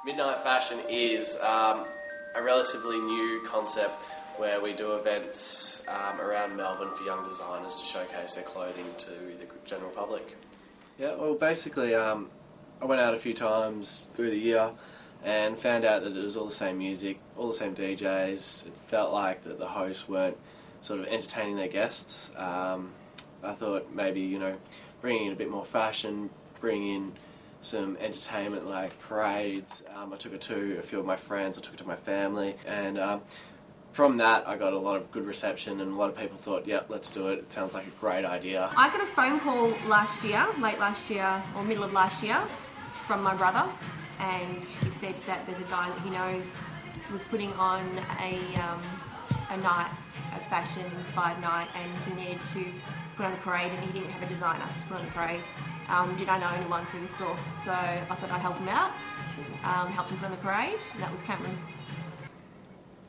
Midnight Fashion is a relatively new concept where we do events around Melbourne for young designers to showcase their clothing to the general public. Yeah, well basically I went out a few times through the year and found out that it was all the same music, all the same DJs. It felt like that the hosts weren't sort of entertaining their guests. I thought maybe, you know, bringing in a bit more fashion, bringing in some entertainment like parades. I took it to a few of my friends, I took it to my family, and from that I got a lot of good reception and a lot of people thought, yep, let's do it, it sounds like a great idea. I got a phone call last year, late last year or middle of last year, from my brother, and he said that there's a guy that he knows was putting on a night, a fashion inspired night, and he needed to put on a parade and he didn't have a designer to put on the parade. Did I know anyone through the store? So I thought I'd help him out, helped him put on the parade, and that was Cameron.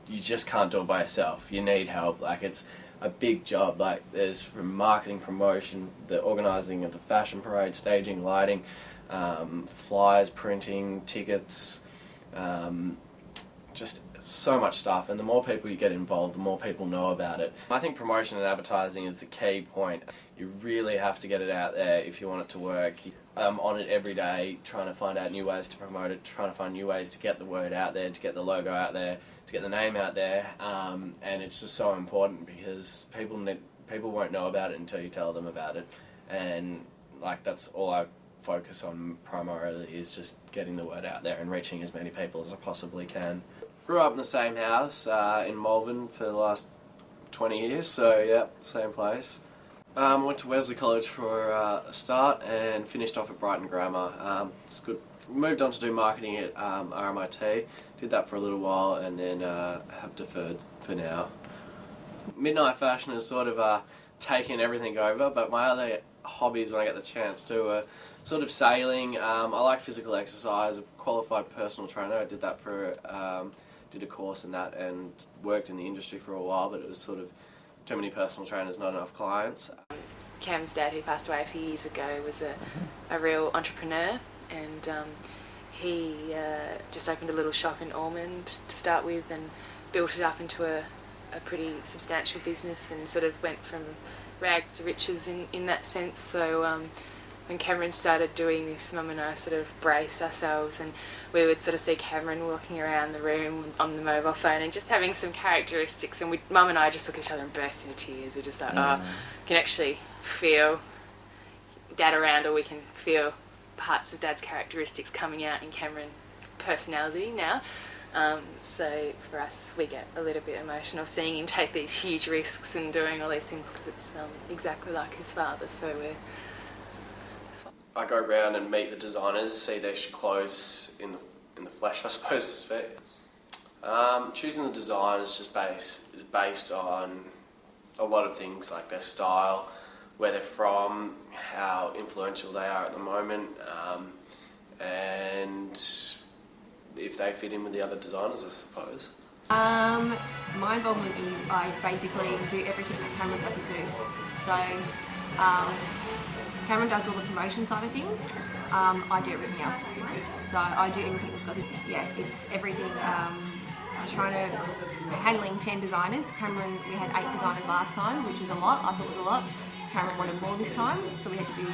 You just can't do it by yourself, you need help. Like, it's a big job. Like, there's from marketing, promotion, the organising of the fashion parade, staging, lighting, flyers, printing, tickets, just so much stuff, and the more people you get involved, the more people know about it. I think promotion and advertising is the key point. You really have to get it out there if you want it to work. I'm on it every day, trying to find out new ways to promote it, trying to find new ways to get the word out there, to get the logo out there, to get the name out there, and it's just so important because people won't know about it until you tell them about it, and like that's all I focus on primarily, is just getting the word out there and reaching as many people as I possibly can. Grew up in the same house in Melbourne for the last 20 years, so yeah, same place. Went to Wesley College for a start and finished off at Brighton Grammar. It's good. Moved on to do marketing at RMIT, did that for a little while and then have deferred for now. Midnight Fashion has sort of taken everything over, but my other hobbies when I get the chance to are sort of sailing. I like physical exercise, a qualified personal trainer. I did that for did a course in that and worked in the industry for a while, but it was sort of too many personal trainers, not enough clients. Cam's dad, who passed away a few years ago, was a real entrepreneur, and he just opened a little shop in Ormond to start with and built it up into a pretty substantial business and sort of went from rags to riches in that sense. So when Cameron started doing this, Mum and I sort of braced ourselves, and we would sort of see Cameron walking around the room on the mobile phone and just having some characteristics, and Mum and I just look at each other and burst into tears. We're just like, oh, we can actually feel Dad around, or we can feel parts of Dad's characteristics coming out in Cameron's personality now. So for us, we get a little bit emotional seeing him take these huge risks and doing all these things, because it's exactly like his father. So I go around and meet the designers, see their clothes in the flesh, I suppose to speak. Choosing the design is based on a lot of things, like their style, where they're from, how influential they are at the moment, and if they fit in with the other designers, I suppose. My involvement is I basically do everything that Cameron doesn't do. So Cameron does all the promotion side of things, I do everything else. So I do everything that's got to, it's everything, handling 10 designers. Cameron, we had 8 designers last time, which was a lot, I thought it was a lot. Cameron wanted more this time, so we had to do,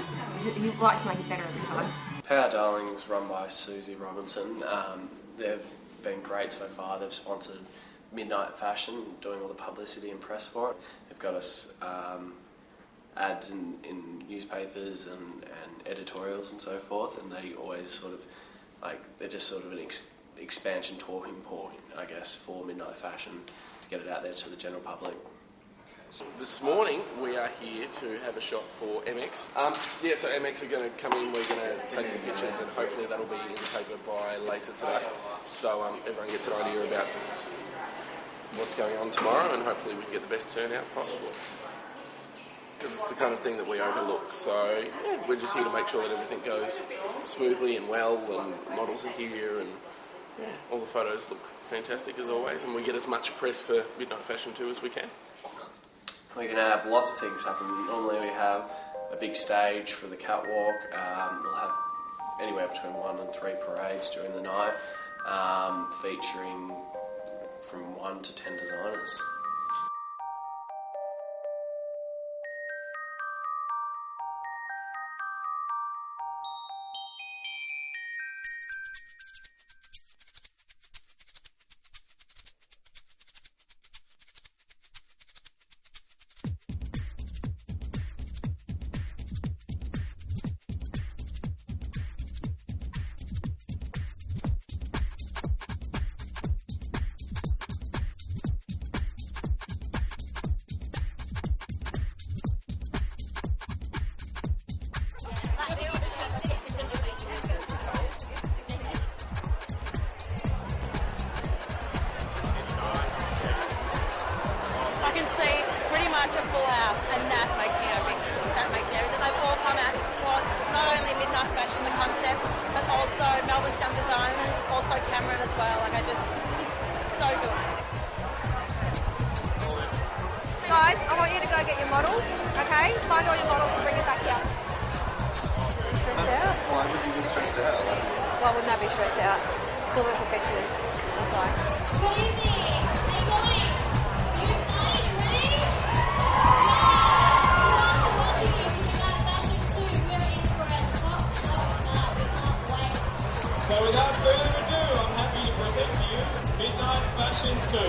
he likes to make it better every time. Power Darling's run by Susie Robinson. They've been great so far. They've sponsored Midnight Fashion, doing all the publicity and press for it. They've got us ads in newspapers and editorials and so forth, and they always sort of, like, they're just sort of an expansion talking point, I guess, for Midnight Fashion to get it out there to the general public. This morning we are here to have a shot for MX. So MX are going to come in, we're going to take some pictures, and hopefully that'll be in the paper by later today. So everyone gets an idea about what's going on tomorrow, and hopefully we can get the best turnout possible. It's the kind of thing that we overlook, so we're just here to make sure that everything goes smoothly and well, and models are here, and all the photos look fantastic as always, and we get as much press for Midnight Fashion too as we can. We're going to have lots of things happen. Normally we have a big stage for the catwalk, we'll have anywhere between 1 and 3 parades during the night, featuring from 1 to 10 designers. I can see pretty much a full house, and that makes me happy. That makes me happy. That they've all come out to support not only Midnight Fashion, the concept, but also Melbourne's young designers, also Cameron as well. Like, I just, so good. Guys, I want you to go get your models, okay? Find all your models and bring it back here. Stressed out? Why would you be stressed out? Why wouldn't I be stressed out? Because I'm a perfectionist. That's why. Good evening. How you going? Are you excited? You ready? Yeah! We'd like to welcome you to Midnight Fashion 2. We're in for a top night. We can't wait. So without further ado, I'm happy to present to you Midnight Fashion 2.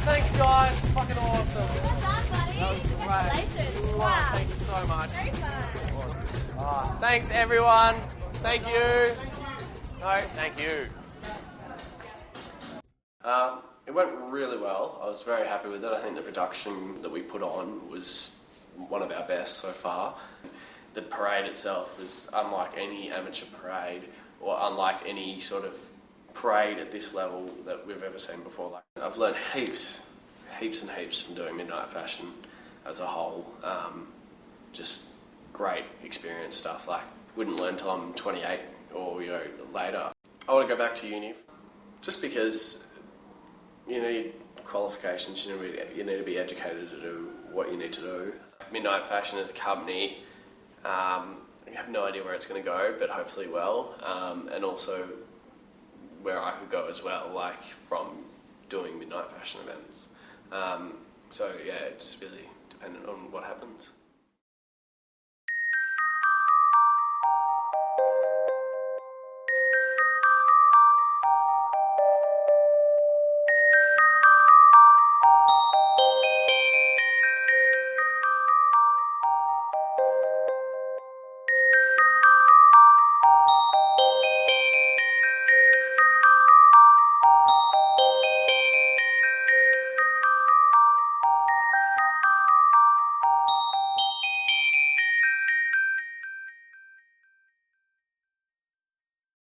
Thanks guys, fucking awesome. Well done, buddy. That was great. Congratulations. Wow, thank you so much. Very fun. Thanks everyone. Thank you. No, thank you. It went really well. I was very happy with it. I think the production that we put on was one of our best so far. The parade itself was unlike any amateur parade or unlike any sort of parade at this level that we've ever seen before. Like, I've learned heaps and heaps from doing Midnight Fashion as a whole. Just great experience stuff. Like, wouldn't learn till I'm 28 or later. I want to go back to uni just because you need qualifications. You need to be educated to do what you need to do. Midnight Fashion as a company, I have no idea where it's going to go, but hopefully well, and also where I could go as well, like from doing Midnight Fashion events. So yeah, it's really dependent on what happens.